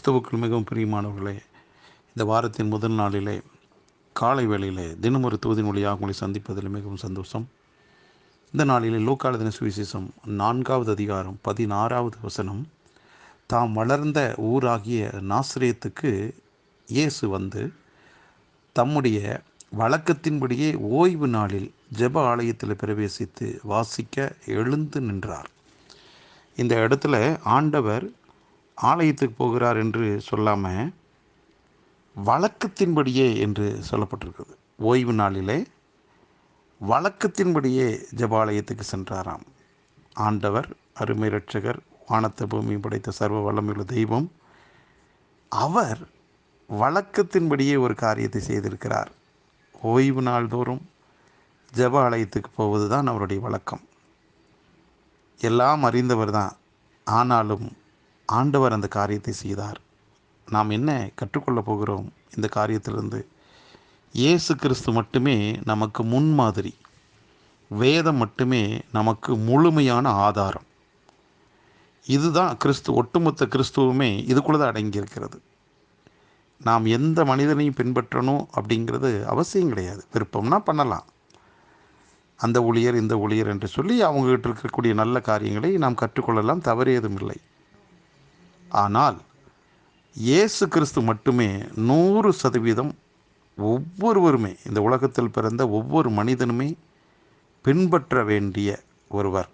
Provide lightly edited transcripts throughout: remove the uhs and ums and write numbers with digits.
கிறிஸ்துவுக்குள் மிகவும் பிரியமானவர்களே, இந்த வாரத்தின் முதல் நாளிலே காலை வேளையிலே தினமொரு தூதின் வழியாக உங்களை சந்திப்பதில் மிகவும் சந்தோஷம். இந்த நாளிலே லூக்கா எழுதின சுவிசேஷம் 4வது அதிகாரம் 16வது வசனம். தாம் வளர்ந்த ஊராகிய நாசரேத்துக்கு இயேசு வந்து தம்முடைய வழக்கத்தின்படியே ஓய்வு நாளில் ஜெப ஆலயத்தில் பிரவேசித்து வாசிக்க எழுந்து நின்றார். இந்த இடத்துல ஆண்டவர் ஆலயத்துக்கு போகிறார் என்று சொல்லாமல் வழக்கத்தின்படியே என்று சொல்லப்பட்டிருக்கிறது. ஓய்வு நாளிலே வழக்கத்தின்படியே ஜெபாலயத்துக்கு சென்றாராம். ஆண்டவர், அருமை இரட்சகர், வானத்த பூமி படைத்த சர்வ வல்லமையுள்ள தெய்வம், அவர் வழக்கத்தின்படியே ஒரு காரியத்தை செய்திருக்கிறார். ஓய்வு நாள்தோறும் ஜெப ஆலயத்துக்கு போவது தான் அவருடைய வழக்கம். எல்லாம் அறிந்தவர் தான். ஆனாலும் ஆண்டவர் அந்த காரியத்தை செய்தார். நாம் என்ன கற்றுக்கொள்ளப் போகிறோம் இந்த காரியத்திலிருந்து? இயேசு கிறிஸ்து மட்டுமே நமக்கு முன்மாதிரி. வேதம் மட்டுமே நமக்கு முழுமையான ஆதாரம். இதுதான் கிறிஸ்து. ஒட்டுமொத்த கிறிஸ்துவுமே இதுக்குள்ளே தான் அடங்கியிருக்கிறது. நாம் எந்த மனிதனையும் பின்பற்றணும் அப்படிங்கிறது அவசியம் கிடையாது. விருப்பம்னா பண்ணலாம். அந்த ஊழியர் இந்த ஊழியர் என்று சொல்லி அவங்ககிட்ட இருக்கக்கூடிய நல்ல காரியங்களை நாம் கற்றுக்கொள்ளலாம், தவறு ஏதும் இல்லை. ஆனால் இயேசு கிறிஸ்து மட்டுமே 100% ஒவ்வொருவருமே, இந்த உலகத்தில் பிறந்த ஒவ்வொரு மனிதனுமே பின்பற்ற வேண்டிய ஒருவர்,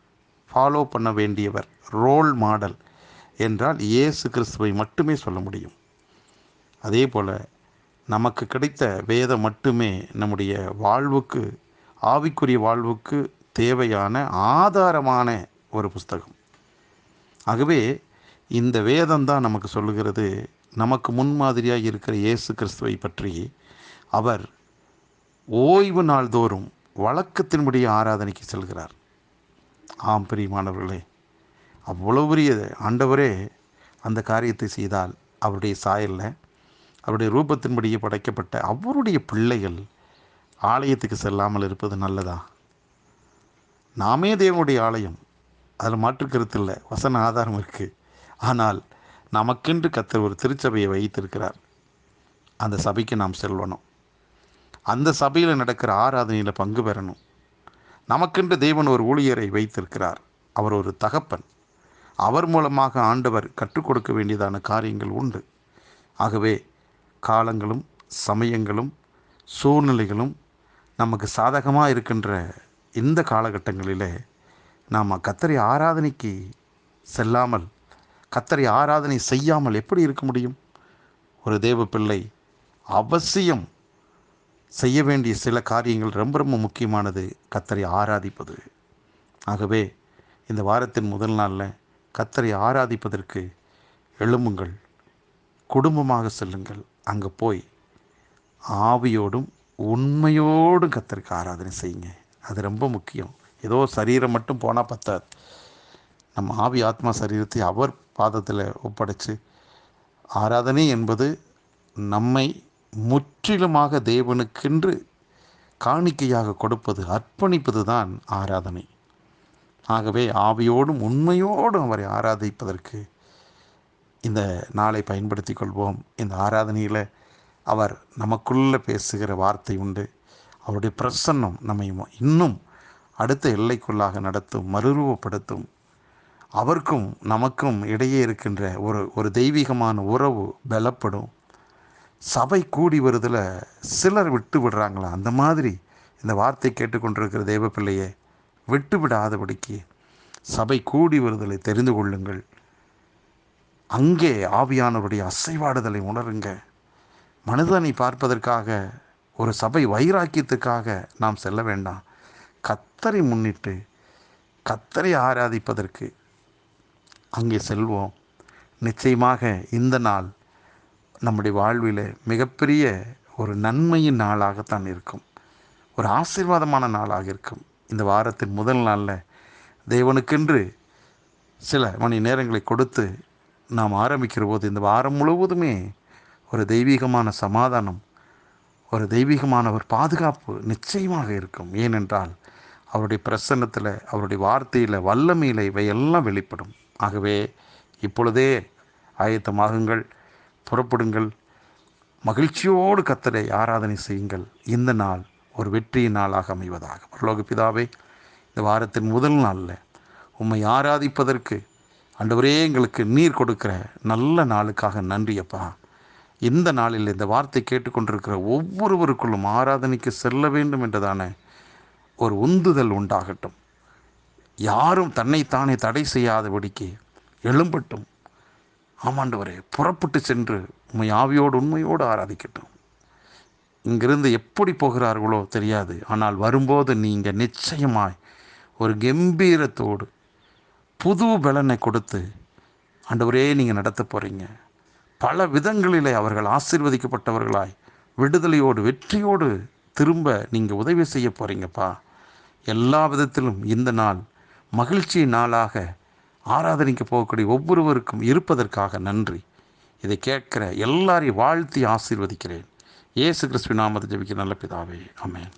ஃபாலோ பண்ண வேண்டியவர், ரோல் மாடல் என்றால் இயேசு கிறிஸ்துவை மட்டுமே சொல்ல முடியும். அதே போல் நமக்கு கிடைத்த வேதம் மட்டுமே நம்முடைய வாழ்வுக்கு, ஆவிக்குரிய வாழ்வுக்கு தேவையான ஆதாரமான ஒரு புஸ்தகம். ஆகவே இந்த வேதம்தான் நமக்கு சொல்லுகிறது, நமக்கு முன்மாதிரியாக இருக்கிற இயேசு கிறிஸ்துவை பற்றி. அவர் ஓய்வு நாள்தோறும் வழக்கத்தின்படி ஆராதனைக்கு செல்கிறார். ஆம் பிரியமானவர்களே, அவ்வளவு பெரிய ஆண்டவரே அந்த காரியத்தை செய்தால், அவருடைய சாயலில், அவருடைய ரூபத்தின்படியே படைக்கப்பட்ட அவருடைய பிள்ளைகள் ஆலயத்துக்கு செல்லாமல் இருப்பது நல்லதா? நாமே தேவனுடைய ஆலயம், அதில் மாற்றுக்கருத்து இல்லை, வசன ஆதாரம் இருக்குது. ஆனால் நமக்கென்று கர்த்தர் ஒரு திருச்சபையை வைத்திருக்கிறார். அந்த சபைக்கு நாம் செல்லணும். அந்த சபையில் நடக்கிற ஆராதனையில் பங்கு பெறணும். நமக்கென்று தேவன் ஒரு ஊழியரை வைத்திருக்கிறார். அவர் ஒரு தகப்பன். அவர் மூலமாக ஆண்டவர் கற்றுக் கொடுக்க வேண்டியதான காரியங்கள் உண்டு. ஆகவே காலங்களும் சமயங்களும் சூழ்நிலைகளும் நமக்கு சாதகமாக இருக்கின்ற இந்த காலகட்டங்களில் நாம் கர்த்தரை ஆராதனைக்கு செல்லாமல், கர்த்தரை ஆராதனை செய்யாமல் எப்படி இருக்க முடியும்? ஒரு தேவ பிள்ளை அவசியம் செய்ய வேண்டிய சில காரியங்கள் ரொம்ப ரொம்ப முக்கியமானது, கர்த்தரை ஆராதிப்பது. ஆகவே இந்த வாரத்தின் முதல் நாளில் கர்த்தரை ஆராதிப்பதற்கு எழும்புங்கள், குடும்பமாக செல்லுங்கள். அங்கே போய் ஆவியோடும் உண்மையோடும் கர்த்தருக்கு ஆராதனை செய்யுங்க. அது ரொம்ப முக்கியம். ஏதோ சரீரம் மட்டும் போனால் பத்தாது. நம்ம ஆவி ஆத்மா சரீரத்தை அவர் பாதத்தில் ஒப்படைச்சு, ஆராதனை என்பது நம்மை முற்றிலுமாக தேவனுக்கென்று காணிக்கையாக கொடுப்பது, அர்ப்பணிப்பது தான் ஆராதனை. ஆகவே ஆவியோடும் உண்மையோடும் அவரை ஆராதிப்பதற்கு இந்த நாளை பயன்படுத்தி கொள்வோம். இந்த ஆராதனையில் அவர் நமக்குள்ளே பேசுகிற வார்த்தை உண்டு. அவருடைய பிரசன்னம் நம்மை இன்னும் அடுத்த எல்லைக்குள்ளாக நடத்தும், மறுரூபப்படுத்தும். அவருக்கும் நமக்கும் இடையே இருக்கின்ற ஒரு தெய்வீகமான உறவு பலப்படும். சபை கூடி வருதில் சிலர் விட்டு விடுறாங்களா? அந்த மாதிரி இந்த வார்த்தை கேட்டுக்கொண்டிருக்கிற தேவ பிள்ளையை விட்டு விடாதபடிக்கு சபை கூடி வருதலை தெரிந்து கொள்ளுங்கள். அங்கே ஆவியானவருடைய அசைவாடுதலை உணருங்க. மனிதனை பார்ப்பதற்காக, ஒரு சபை வைராக்கியத்துக்காக நாம் செல்ல வேண்டாம். கர்த்தரை முன்னிட்டு கர்த்தரை ஆராதிப்பதற்கு அங்கே செல்வோம். நிச்சயமாக இந்த நாள் நம்முடைய வாழ்வில் மிகப்பெரிய ஒரு நன்மையின் நாளாகத்தான் இருக்கும். ஒரு ஆசீர்வாதமான நாளாக இருக்கும். இந்த வாரத்தின் முதல் நாளில் தேவனுக்கென்று சில மணி நேரங்களை கொடுத்து நாம் ஆரம்பிக்கிற போது இந்த வாரம் முழுவதுமே ஒரு தெய்வீகமான சமாதானம், ஒரு தெய்வீகமான ஒரு பாதுகாப்பு நிச்சயமாக இருக்கும். ஏனென்றால் அவருடைய பிரசன்னத்தில், அவருடைய வார்த்தையில், வல்லமையில் இவையெல்லாம் வெளிப்படும். ஆகவே இப்பொழுதே ஆயத்தமாகுங்கள். புறப்படுங்கள், மகிழ்ச்சியோடு கர்த்தரை ஆராதனை செய்யுங்கள். இந்த நாள் ஒரு வெற்றியின் நாளாக அமைவதாக. பரலோக பிதாவே, இந்த வாரத்தின் முதல் நாளில் உம்மை ஆராதிப்பதற்கு ஆண்டவரே எங்களுக்கு நீர் கொடுக்கிற நல்ல நாளுக்காக நன்றி அப்பா. இந்த நாளில் இந்த வார்த்தை கேட்டுக்கொண்டிருக்கிற ஒவ்வொருவருக்குள்ளும் ஆராதனைக்கு செல்ல வேண்டும் என்றதான ஒரு உந்துதல் உண்டாகட்டும். யாரும் தன்னைத்தானே தடை செய்யாதபடிக்கு எழும்பட்டும். ஆமாண்டவரே, புறப்பட்டு சென்று உம்மை ஆவியோடு உண்மையோடு ஆராதிக்கட்டும். இங்கிருந்து எப்படி போகிறார்களோ தெரியாது, ஆனால் வரும்போது நீங்கள் நிச்சயமாய் ஒரு கம்பீரத்தோடு புது பலனை கொடுத்து ஆண்டவரே நீங்கள் நடத்த போகிறீங்க. பல விதங்களிலே அவர்கள் ஆசீர்வதிக்கப்பட்டவர்களாய் விடுதலையோடு வெற்றியோடு திரும்ப நீங்கள் உதவி செய்ய போகிறீங்கப்பா. எல்லா விதத்திலும் இந்த நாள் மகிழ்ச்சி நாளாக ஆராதனைக்கு போகக்கூடிய ஒவ்வொருவருக்கும் இருப்பதற்காக நன்றி. இதை கேட்கிற எல்லாரையும் வாழ்த்தி ஆசீர்வதிக்கிறேன். இயேசு கிறிஸ்துவின் நாமத்தில் ஜெபிக்கிற நல்ல பிதாவே, ஆமென்.